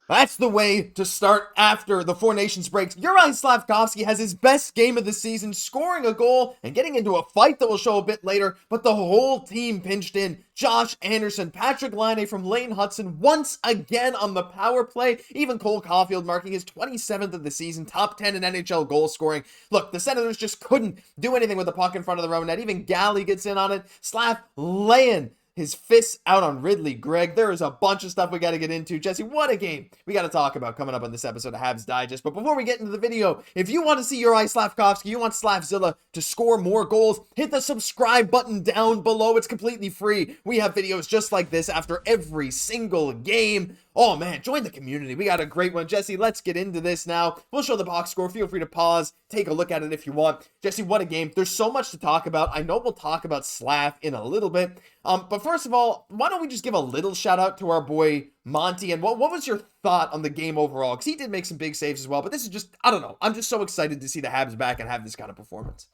That's the way to start after the Four Nations breaks. Juraj Slafkovsky has his best game of the season, scoring a goal and getting into a fight that we'll show a bit later, but the whole team pinched in. Josh Anderson, Patrik Laine from Laine Hutson once again on the power play. Even Cole Caufield marking his 27th of the season, top 10 in NHL goal scoring. Look, the Senators just couldn't do anything with the puck in front of the road net. Even Guhle gets in on it. Slaf laying his fists out on Ridley Gregg. There is a bunch of stuff we got to get into. Jesse, what a game we got to talk about coming up on this episode of Habs Digest. But before we get into the video, if you want to see Juraj Slafkovsky, you want Slafzilla to score more goals, hit the subscribe button down below. It's completely free. We have videos just like this after every single game. Oh man, join the community. We got a great one. Jesse, let's get into this now. We'll show the box score. Feel free to pause, take a look at it if you want. Jesse, what a game. There's so much to talk about. I know we'll talk about Slaf in a little bit. But first of all, why don't we just give a little shout out to our boy Monty? And what was your thought on the game overall? Because he did make some big saves as well. But this is just, I don't know. I'm just so excited to see the Habs back and have this kind of performance.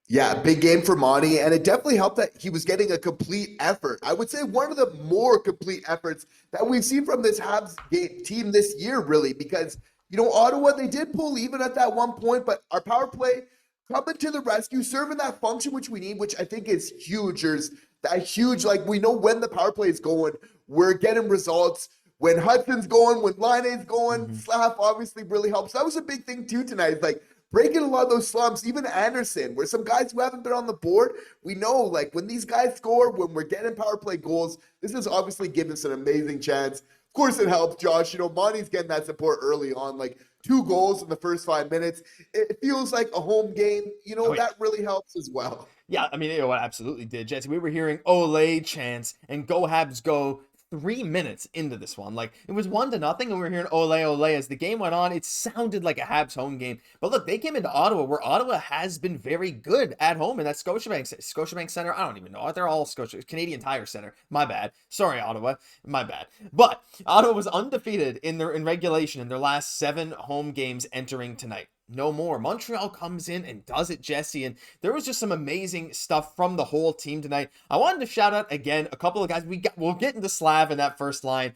Yeah, big game for Monty, and it definitely helped that he was getting a complete effort. I would say one of the more complete efforts that we've seen from this Habs team this year, really, because, Ottawa, they did pull even at that one point, but our power play coming to the rescue, serving that function which we need, which I think is huge. There's that huge, we know when the power play is going, we're getting results. When Hudson's going, when Laine's going, Slaf obviously really helps. That was a big thing, too, tonight. Breaking a lot of those slumps, even Anderson, where some guys who haven't been on the board, we know, when these guys score, when we're getting power play goals, this has obviously given us an amazing chance. Of course it helps, Josh. Monty's getting that support early on, 2 goals in the first 5 minutes. It feels like a home game. That really helps as well. Yeah, I mean, it absolutely did, Jesse. We were hearing Ole chants and go Habs go 3 minutes into this one. It was 1-0, and we were hearing Ole, Ole. As the game went on, it sounded like a Habs home game. But look, they came into Ottawa, where Ottawa has been very good at home, and that's Scotiabank Center. I don't even know. They're all Canadian Tire Center. My bad. Sorry, Ottawa. My bad. But Ottawa was undefeated in regulation in their last 7 home games entering tonight. No more. Montreal comes in and does it, Jesse, and there was just some amazing stuff from the whole team tonight. I wanted to shout out again a couple of guys. We'll get into Slav in that first line,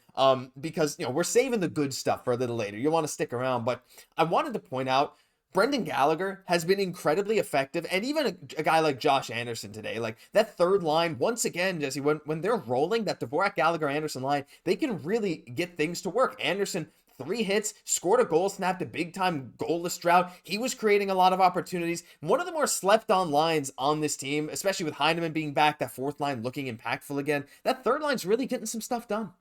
because we're saving the good stuff for a little later. You want to stick around, but I wanted to point out Brendan Gallagher has been incredibly effective, and even a guy like Josh Anderson today, that third line, once again, Jesse, when they're rolling, that Dvorak, Gallagher, Anderson line, they can really get things to work. Anderson, 3 hits, scored a goal, snapped a big-time goalless drought. He was creating a lot of opportunities. One of the more slept-on lines on this team, especially with Heineman being back, that fourth line looking impactful again. That third line's really getting some stuff done.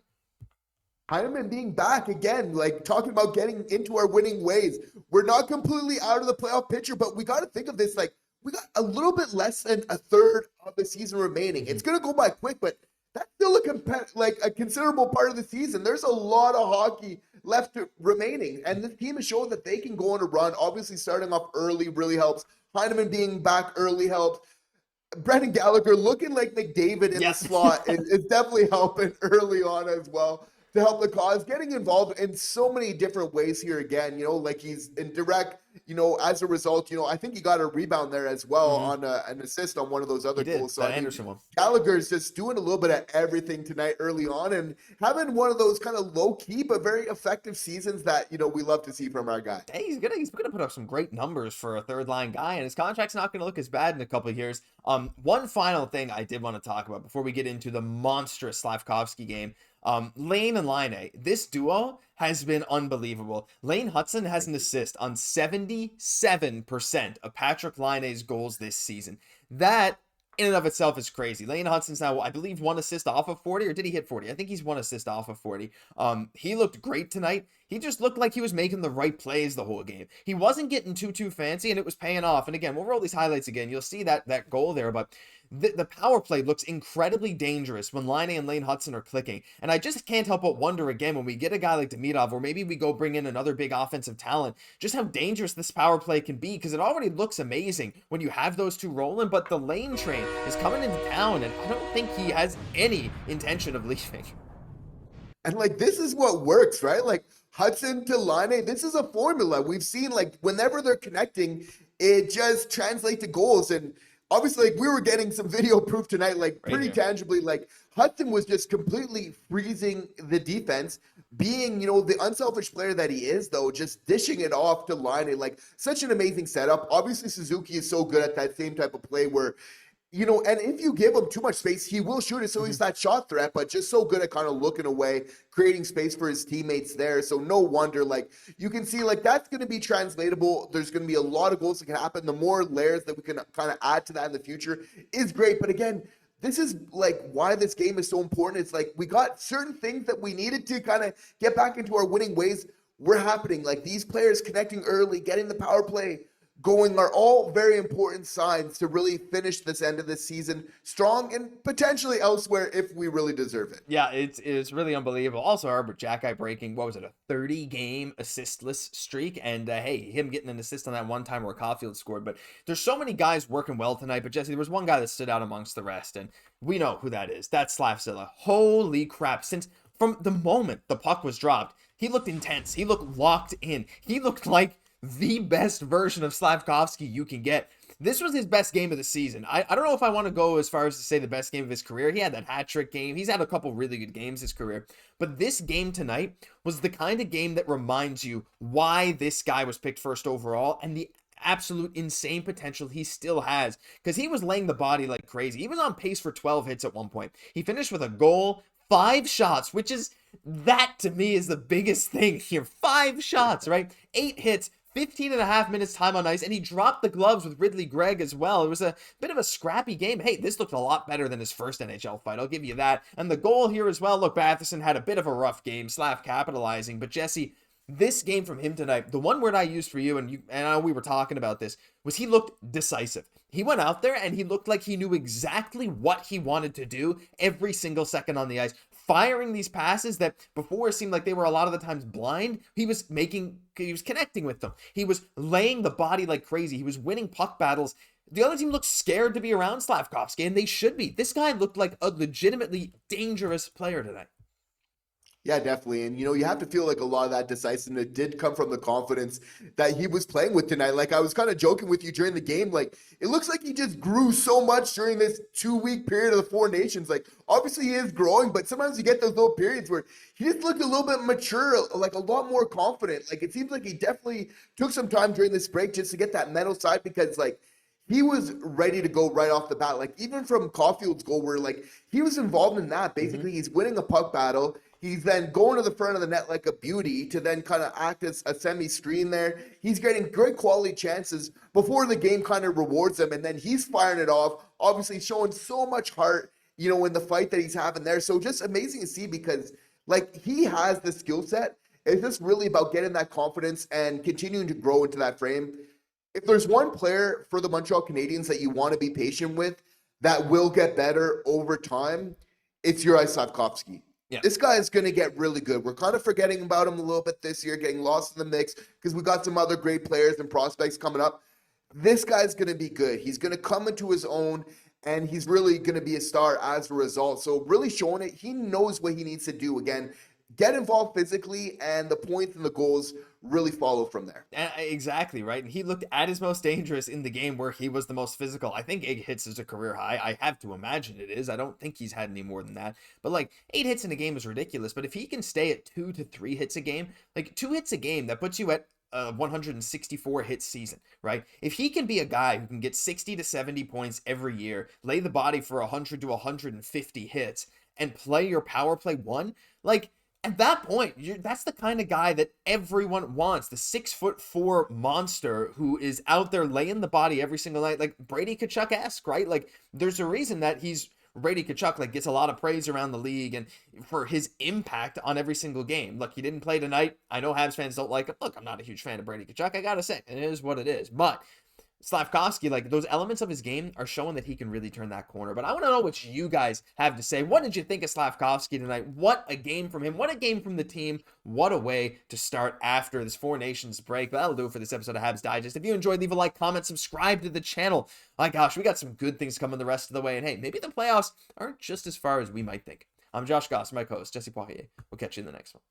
Heineman being back again, talking about getting into our winning ways. We're not completely out of the playoff picture, but we got to think of this we got a little bit less than a third of the season remaining. It's going to go by quick, but that's still a considerable part of the season. There's a lot of hockey left remaining, and the team has shown that they can go on a run. Obviously, starting off early really helps. Heineman being back early helps. Brendan Gallagher looking like McDavid in the slot is definitely helping early on as well to help the cause. Getting involved in so many different ways here again, he's in direct, as a result, I think he got a rebound there as well on an assist on one of those other goals. So Anderson one. Gallagher's just doing a little bit of everything tonight early on and having one of those kind of low-key but very effective seasons that, we love to see from our guy. Hey, he's gonna put up some great numbers for a third-line guy, and his contract's not going to look as bad in a couple of years. One final thing I did want to talk about before we get into the monstrous Slafkovsky game. Laine and Laine, this duo has been unbelievable. Laine Hutson has an assist on 77% of Patrik Laine's goals this season. That in and of itself is crazy. Laine Hutson's now, I believe, 1 assist off of 40, or did he hit 40? I think he's 1 assist off of 40. He looked great tonight. He just looked like he was making the right plays the whole game. He wasn't getting too fancy, and it was paying off. And again, we'll roll these highlights again. You'll see that goal there, but the power play looks incredibly dangerous when Laine and Laine Hutson are clicking. And I just can't help but wonder again, when we get a guy like Demidov, or maybe we go bring in another big offensive talent, just how dangerous this power play can be, because it already looks amazing when you have those two rolling, but the Laine train is coming into town, and I don't think he has any intention of leaving. And this is what works, right? Hutson to Laine, this is a formula. We've seen whenever they're connecting, it just translates to goals. And obviously, we were getting some video proof tonight, pretty tangibly, Hutson was just completely freezing the defense, being, the unselfish player that he is, though, just dishing it off to Laine. Like, such an amazing setup. Obviously, Suzuki is so good at that same type of play where, and if you give him too much space, he will shoot it. So he's that shot threat, but just so good at kind of looking away, creating space for his teammates there. So no wonder, like, you can see, like, that's going to be translatable. There's going to be a lot of goals that can happen. The more layers that we can kind of add to that in the future is great. But again, this is like why this game is so important. It's like we got certain things that we needed to kind of get back into our winning ways were happening. Like these players connecting early, getting the power play going are all very important signs to really finish this end of the season strong and potentially elsewhere if we really deserve it. Yeah, it's really unbelievable. Also, Arber Xhekaj breaking, what was it, a 30-game assistless streak? And hey, him getting an assist on that one time where Caufield scored. But there's so many guys working well tonight. But Jesse, there was one guy that stood out amongst the rest, and we know who that is. That's Slafzilla. Holy crap. Since from the moment the puck was dropped, he looked intense. He looked locked in. He looked like the best version of Slafkovsky you can get. This was his best game of the season. I don't know if I want to go as far as to say the best game of his career. He had that hat trick game. He's had a couple really good games his career. But this game tonight was the kind of game that reminds you why this guy was picked first overall and the absolute insane potential he still has. Because he was laying the body like crazy. He was on pace for 12 hits at one point. He finished with a goal, 5 shots, which is, that to me is the biggest thing here. 5 shots, right? 8 hits. 15 and a half minutes time on ice, and he dropped the gloves with Ridley Gregg as well. It was a bit of a scrappy game. Hey, this looked a lot better than his first NHL fight. I'll give you that. And the goal here as well. Look, Batherson had a bit of a rough game. Slaf capitalizing. But Jesse, this game from him tonight, the one word I used for you, and I know we were talking about this, was he looked decisive. He went out there and he looked like he knew exactly what he wanted to do every single second on the ice. Firing these passes that before seemed like they were a lot of the times blind, he was connecting with them. He was laying the body like crazy. He was winning puck battles. The other team looked scared to be around Slafkovsky, and they should be. This guy looked like a legitimately dangerous player tonight. Yeah, definitely. And, you have to feel like a lot of that decisiveness did come from the confidence that he was playing with tonight. Like, I was kind of joking with you during the game. Like, it looks like he just grew so much during this 2-week period of the Four Nations. Like, obviously he is growing, but sometimes you get those little periods where he just looked a little bit mature, like a lot more confident. Like, it seems like he definitely took some time during this break just to get that mental side because, like, he was ready to go right off the bat. Like, even from Caufield's goal where, like, he was involved in that. Basically, he's winning a puck battle. He's then going to the front of the net like a beauty to then kind of act as a semi-screen there. He's getting great quality chances before the game kind of rewards him, and then he's firing it off, obviously showing so much heart, in the fight that he's having there. So just amazing to see because, like, he has the skill set. It's just really about getting that confidence and continuing to grow into that frame. If there's one player for the Montreal Canadiens that you want to be patient with that will get better over time, it's Juraj Slafkovsky. Yeah. This guy is going to get really good. We're kind of forgetting about him a little bit this year, getting lost in the mix because we got some other great players and prospects coming up. This guy's going to be good. He's going to come into his own, and he's really going to be a star as a result. So really showing it, he knows what he needs to do. Again, get involved physically, and the points and the goals really follow from there. Exactly, right? And he looked at his most dangerous in the game where he was the most physical. I think 8 hits is a career high. I have to imagine it is. I don't think he's had any more than that. But like 8 hits in a game is ridiculous. But if he can stay at 2 to 3 hits a game, like 2 hits a game, that puts you at 164 hit season, right? If he can be a guy who can get 60 to 70 points every year, lay the body for 100 to 150 hits, and play your power play 1, like, at that point, that's the kind of guy that everyone wants. The 6'4" monster who is out there laying the body every single night, like Brady Tkachuk-esque, right? Like, there's a reason that he's Brady Tkachuk, like, gets a lot of praise around the league and for his impact on every single game. Look, he didn't play tonight. I know Habs fans don't like him. Look, I'm not a huge fan of Brady Tkachuk. I gotta say, it is what it is. But Slafkovsky, like, those elements of his game are showing that he can really turn that corner. But I want to know what you guys have to say. What did you think of Slafkovsky tonight? What a game from him. What a game from the team. What a way to start after this Four Nations break. But that'll do it for this episode of Habs Digest. If you enjoyed, leave a like, comment, subscribe to the channel. My gosh, we got some good things coming the rest of the way. And hey, maybe the playoffs aren't just as far as we might think. I'm Josh Gosse, my co-host, Jesse Poirier. We'll catch you in the next one.